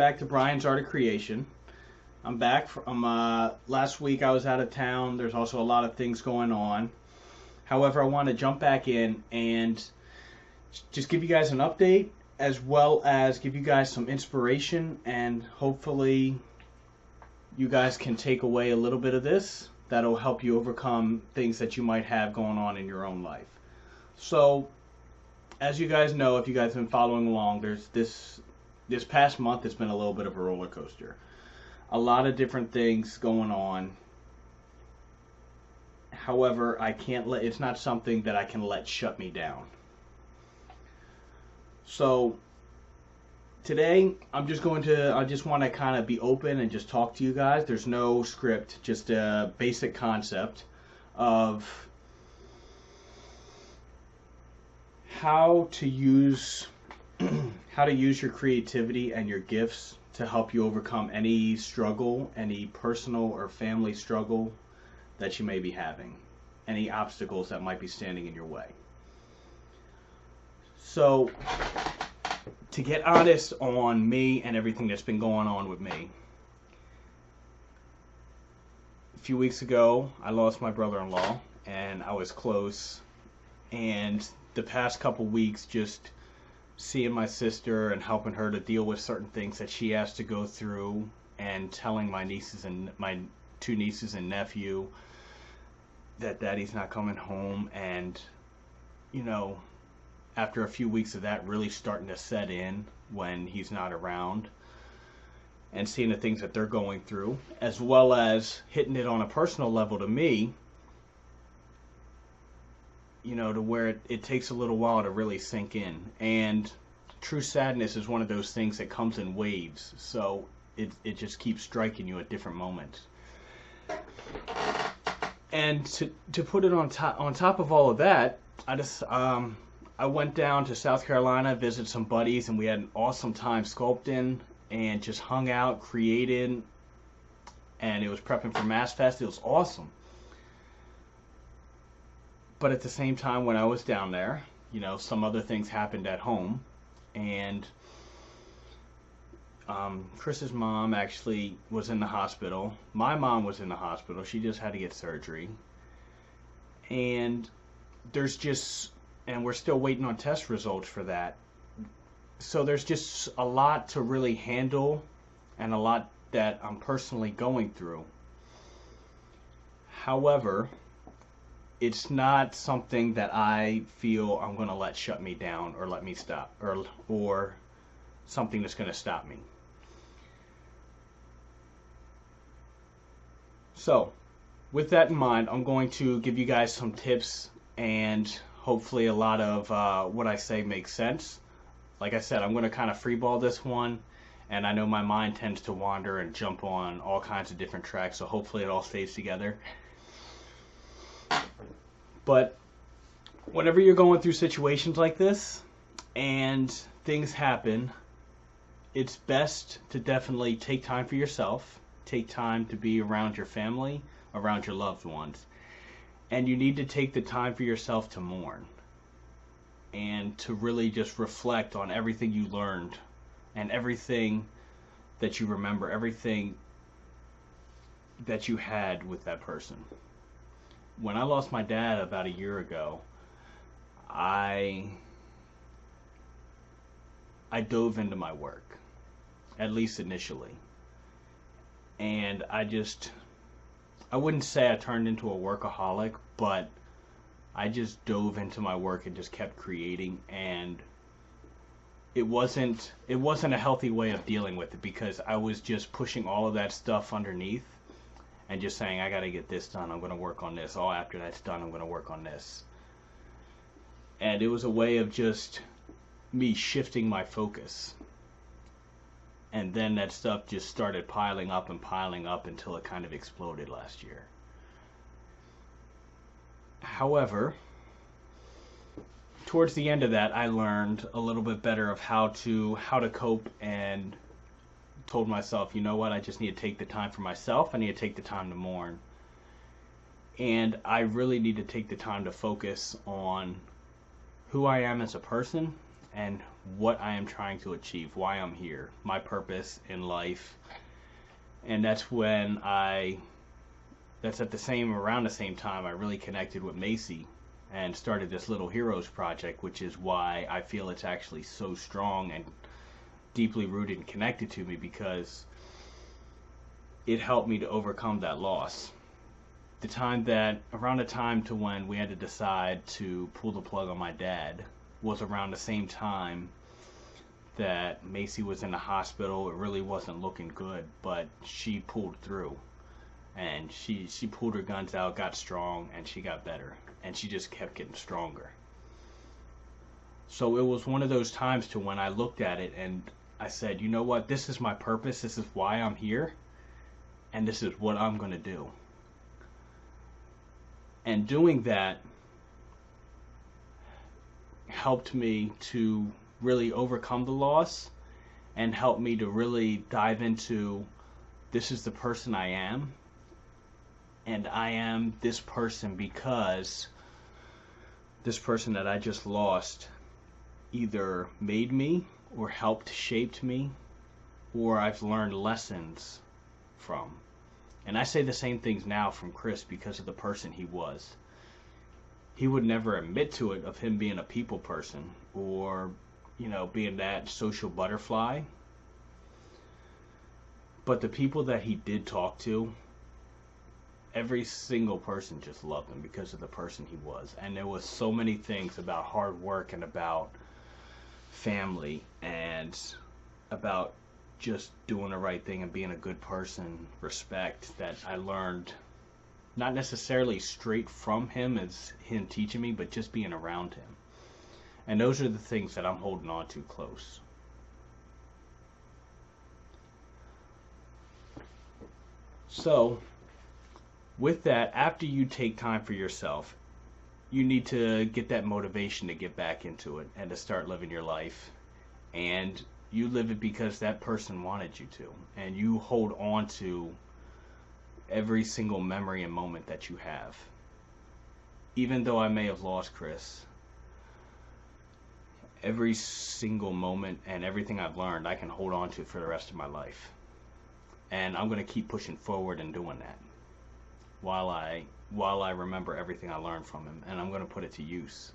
back to Brian's Art of Creation. I'm back from last week. I was out of town. There's also a lot of things going on. However, I want to jump back in and just give you guys an update, as well as give you guys some inspiration, and hopefully you guys can take away a little bit of this that'll help you overcome things that you might have going on in your own life. So, as you guys know, if you guys have been following along, there's this past month it's been a little bit of a roller coaster. A lot of different things going on. However, it's not something that I can let shut me down. So today I just want to kind of be open and just talk to you guys. There's no script, just a basic concept of how to use your creativity and your gifts to help you overcome any struggle, any personal or family struggle that you may be having, any obstacles that might be standing in your way. So, to get honest on me and everything that's been going on with me, a few weeks ago I lost my brother-in-law, and I was close, and the past couple weeks just seeing my sister and helping her to deal with certain things that she has to go through, and telling my two nieces and nephew that daddy's not coming home, and after a few weeks of that really starting to set in when he's not around, and seeing the things that they're going through, as well as hitting it on a personal level to me, to where it takes a little while to really sink in. And true sadness is one of those things that comes in waves, so it just keeps striking you at different moments. And to put it on top of all of that, I went down to South Carolina, visited some buddies, and we had an awesome time sculpting and just hung out, created, and it was prepping for Mass Fest. It was awesome. But at the same time, when I was down there, some other things happened at home, and Chris's mom actually was in the hospital. My mom was in the hospital. She just had to get surgery. And we're still waiting on test results for that. So there's just a lot to really handle, and a lot that I'm personally going through. However, it's not something that I feel I'm going to let shut me down or let me stop, or something that's going to stop me. So, with that in mind, I'm going to give you guys some tips, and hopefully a lot of what I say makes sense. Like I said, I'm going to kind of freeball this one, and I know my mind tends to wander and jump on all kinds of different tracks, so hopefully it all stays together. But whenever you're going through situations like this and things happen, it's best to definitely take time for yourself, take time to be around your family, around your loved ones. And you need to take the time for yourself to mourn, and to really just reflect on everything you learned and everything that you remember, everything that you had with that person. When I lost my dad about a year ago, I dove into my work, at least initially. And I wouldn't say I turned into a workaholic, but I just dove into my work and just kept creating, and it wasn't a healthy way of dealing with it, because I was just pushing all of that stuff underneath and just saying, I gotta get this done, I'm gonna work on this, after that's done I'm gonna work on this. And it was a way of just me shifting my focus. And then that stuff just started piling up until it kind of exploded last year. However, towards the end of that, I learned a little bit better of how to cope, and told myself, you know what, I just need to take the time for myself. I need to take the time to mourn. And I really need to take the time to focus on who I am as a person and what I am trying to achieve, why I'm here, my purpose in life. And that's when that's around the same time I really connected with Macy and started this Little Heroes project, which is why I feel it's actually so strong and deeply rooted and connected to me, because it helped me to overcome that loss. Around the time to when we had to decide to pull the plug on my dad was around the same time that Macy was in the hospital. It really wasn't looking good, but she pulled through, and she pulled her guns out, got strong, and she got better, and she just kept getting stronger. So it was one of those times to when I looked at it and I said, you know what, this is my purpose, this is why I'm here, and this is what I'm going to do. And doing that helped me to really overcome the loss and helped me to really dive into, this is the person I am, and I am this person because this person that I just lost either made me or helped shaped me, or I've learned lessons from. And I say the same things now from Chris because of the person he was. He would never admit to it, of him being a people person or, being that social butterfly. But the people that he did talk to, every single person just loved him because of the person he was. And there was so many things about hard work and about family and about just doing the right thing and being a good person, respect, that I learned not necessarily straight from him as him teaching me, but just being around him. And those are the things that I'm holding on to close. So with that, after you take time for yourself, you need to get that motivation to get back into it and to start living your life. And you live it because that person wanted you to. And you hold on to every single memory and moment that you have. Even though I may have lost Chris, every single moment and everything I've learned, I can hold on to for the rest of my life. And I'm going to keep pushing forward and doing that while I remember everything I learned from him, and I'm going to put it to use.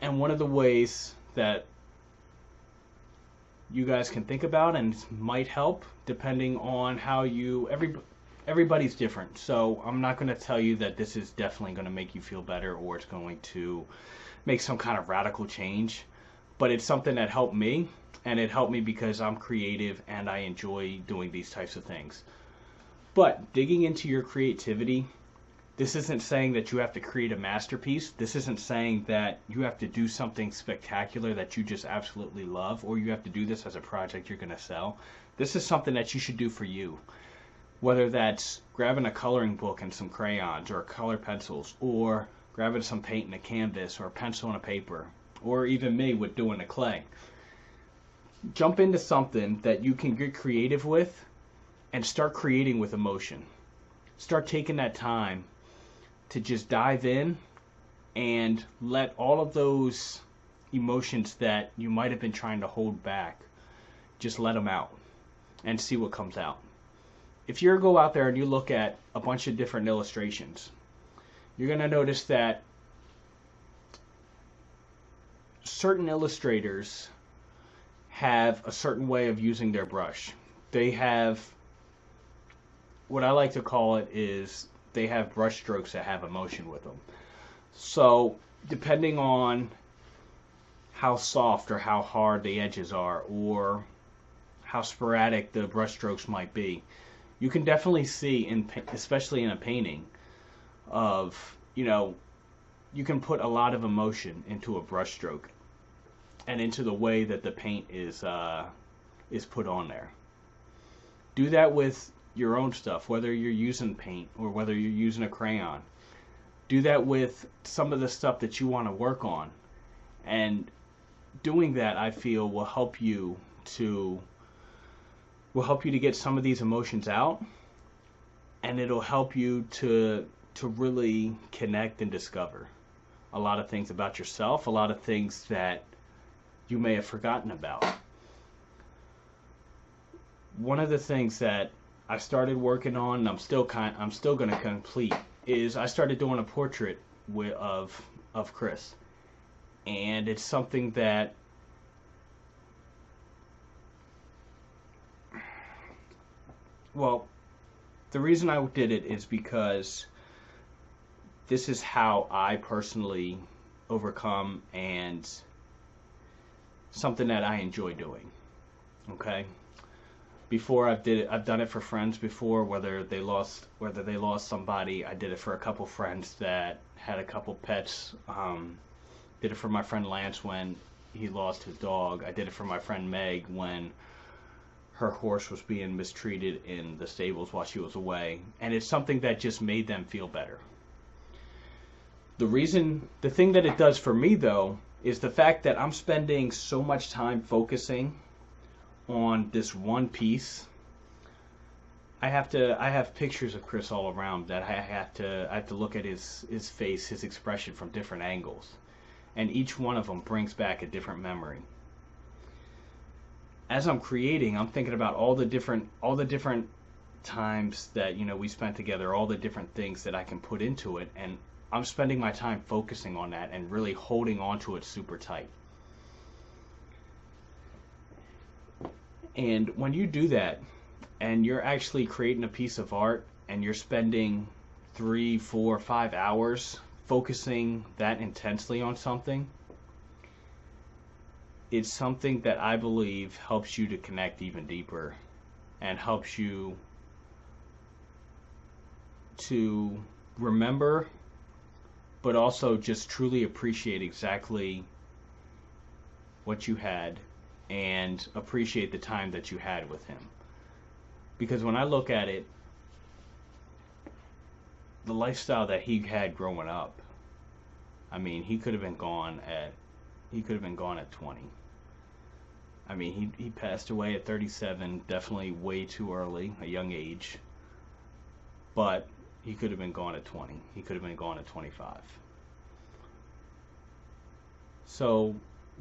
And one of the ways that you guys can think about and might help, depending on how everybody's different. So I'm not going to tell you that this is definitely going to make you feel better or it's going to make some kind of radical change, but it's something that helped me, and it helped me because I'm creative and I enjoy doing these types of things. But digging into your creativity, this isn't saying that you have to create a masterpiece. This isn't saying that you have to do something spectacular that you just absolutely love, or you have to do this as a project you're going to sell. This is something that you should do for you. Whether that's grabbing a coloring book and some crayons or color pencils, or grabbing some paint and a canvas or a pencil and a paper, or even me with doing the clay. Jump into something that you can get creative with and start creating with emotion. Start taking that time to just dive in and let all of those emotions that you might have been trying to hold back, just let them out and see what comes out. If you go out there and you look at a bunch of different illustrations, you're going to notice that certain illustrators have a certain way of using their brush. They have, what I like to call it is, they have brush strokes that have emotion with them. So depending on how soft or how hard the edges are, or how sporadic the brush strokes might be, you can definitely see, especially in a painting, of, you can put a lot of emotion into a brush stroke and into the way that the paint is put on there. Do that with your own stuff, whether you're using paint or whether you're using a crayon. Do that with some of the stuff that you want to work on. And doing that, I feel, will help you to get some of these emotions out, and it'll help you to really connect and discover. a lot of things about yourself, a lot of things that you may have forgotten about. One of the things that I started working on, and I'm still going to complete, is I started doing a portrait of Chris, and it's something that the reason I did it is because this is how I personally overcome, and something that I enjoy doing. Okay? Before I've done it for friends before, whether they lost somebody. I did it for a couple friends that had a couple pets. Did it for my friend Lance when he lost his dog. I did it for my friend Meg when her horse was being mistreated in the stables while she was away. And it's something that just made them feel better. The thing that it does for me though, is the fact that I'm spending so much time focusing on this one piece. I have pictures of Chris all around that I have to look at his face, his expression from different angles. And each one of them brings back a different memory. As I'm creating, I'm thinking about all the different times that, you know, we spent together, all the different things that I can put into it, and I'm spending my time focusing on that and really holding on to it super tight. And when you do that, and you're actually creating a piece of art, and you're spending 3, 4, 5 hours focusing that intensely on something, it's something that I believe helps you to connect even deeper, and helps you to remember, but also just truly appreciate exactly what you had, and appreciate the time that you had with him. Because when I look at it, the lifestyle that he had growing up, I mean, he could have been gone at 20. I mean, he passed away at 37, definitely way too early, a young age. But he could have been gone at 20. He could have been gone at 25. So,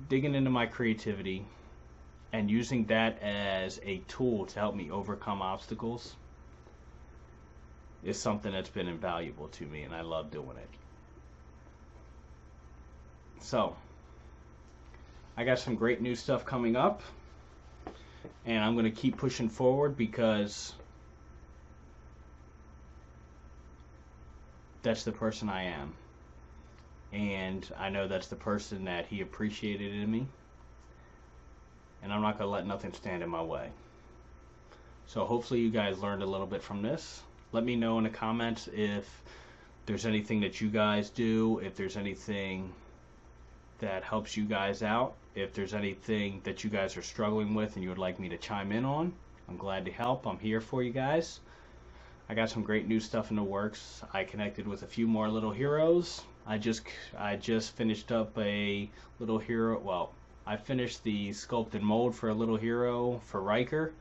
digging into my creativity and using that as a tool to help me overcome obstacles is something that's been invaluable to me, and I love doing it. So, I got some great new stuff coming up, and I'm going to keep pushing forward because that's the person I am. And I know that's the person that he appreciated in me. And I'm not going to let nothing stand in my way. So hopefully you guys learned a little bit from this. Let me know in the comments if there's anything that you guys do, if there's anything that helps you guys out, if there's anything that you guys are struggling with and you would like me to chime in on. I'm glad to help. I'm here for you guys. I got some great new stuff in the works. I connected with a few more little heroes. I just finished up a little hero. Well, I finished the sculpt and mold for a little hero for Riker,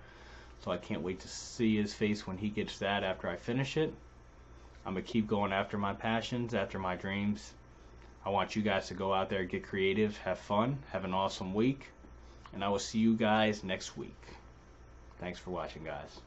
so I can't wait to see his face when he gets that after I finish it. I'm gonna keep going after my passions, after my dreams. I want you guys to go out there, get creative, have fun, have an awesome week, and I will see you guys next week. Thanks for watching, guys.